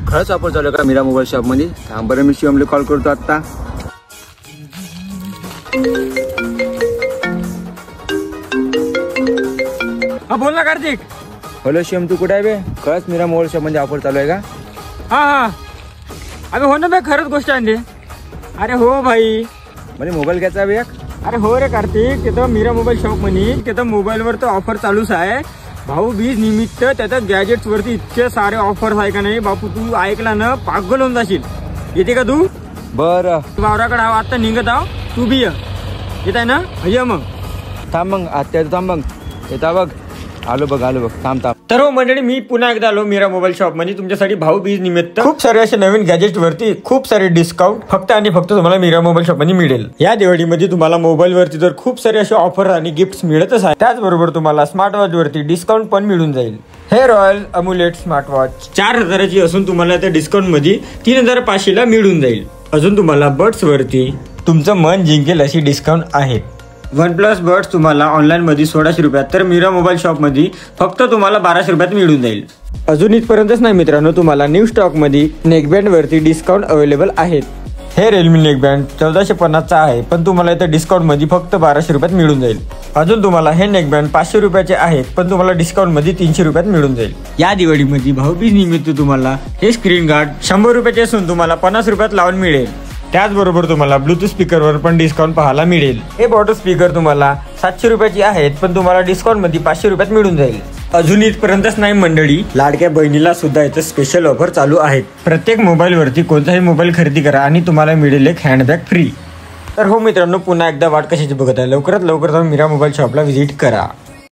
खरंच ऑफर चालू का मीरा मोबाईल शॉप मध्ये? थांब बरं, मी शिवमला कॉल करतो आता. हा बोल ना कार्तिक. हॅलो शिवम, तू कुठे आहे बे? खरंच मीरा मोबाईल शॉप मध्ये ऑफर चालू आहे का? हा अबे हो ना बे, खरंच गोष्ट आहे. अरे हो भाई, मला मोबाईल घ्यायचा बे एक. अरे हो रे कार्तिक, तिथं मीरा मोबाईल शॉप मध्ये तिथं मोबाईलवर तर ऑफर चालूच आहे. भाऊ बीज निमित्त त्याच्यात गॅजेट्स वरती इतके सारे ऑफर्स आहे का नाही बापू, तू ऐकला ना पागल होऊन जाशील. येते का तू? बरं वावराकडे आता निघत आहो, तू बी येत आहे ना? ये मग. थांब मग, आता थांब मग, येता बघ. आलो बघ थांब. तर हो मंडळी, मी पुन्हा एकदा आलो मीरा मोबाईल शॉप मध्ये तुमच्यासाठी भाऊ बीज निमित्त खूप सारे असे नवीन गॅजेट वरती खूप सारे डिस्काउंट फक्त आणि फक्त तुम्हाला मीरा मोबाईल शॉप मध्ये मिळेल. या दिवाळीमध्ये तुम्हाला मोबाईल वरती तर खूप सारे असे ऑफर आणि गिफ्ट मिळतच आहे. त्याचबरोबर तुम्हाला स्मार्ट वॉच वरती डिस्काउंट पण मिळून जाईल. हे रॉयल अम्युलेट स्मार्ट वॉच 4000ची असून तुम्हाला त्या डिस्काउंट मध्ये 3500 ला मिळून जाईल. अजून तुम्हाला बड्स वरती तुमचं मन जिंकेल अशी डिस्काउंट आहे. OnePlus बड्स तुम्हाला ऑनलाईन मध्ये 1600 रुपयात, तर मीरा मोबाईल शॉप मध्ये फक्त तुम्हाला 1200 रुपयात मिळून जाईल. अजून इथपर्यंतच नाही मित्रांनो, तुम्हाला न्यू स्टॉक मध्ये नेकबँड वरती डिस्काउंट अवेलेबल आहेत. हे रिअलमी नेकबँड 1450 चा आहे, पण तुम्हाला इथे डिस्काउंट मध्ये फक्त 1200 रुपयात मिळून जाईल. अजून तुम्हाला हे नेकबँड 500 रुपयाचे आहेत, पण तुम्हाला डिस्काउंट मध्ये 300 रुपयात मिळून जाईल. या दिवाळीमध्ये भाऊबीज निमित्त तुम्हाला हे स्क्रीन गार्ड 100 रुपयाचे असून तुम्हाला 50 रुपयात लावून मिळेल. त्याचबरोबर तुम्हाला ब्लूटूथ स्पीकरवर पण डिस्काउंट पाहायला मिळेल. हे बॉटल स्पीकर तुम्हाला 700 रुपयाची आहेत, पण तुम्हाला डिस्काउंट मध्ये 500 रुपयात मिळून जाईल. अजून इथपर्यंतच नाही मंडळी, लाडक्या बहिणीला सुद्धा इथं स्पेशल ऑफर चालू आहेत. प्रत्येक मोबाईल वरती कोणताही मोबाईल खरेदी करा आणि तुम्हाला मिळेल एक हँडबॅग फ्री. तर हो मित्रांनो, पुन्हा एकदा वाट कशाची बघत आहे, लवकरात लवकर जाऊन मीरा मोबाईल शॉपला व्हिजिट करा.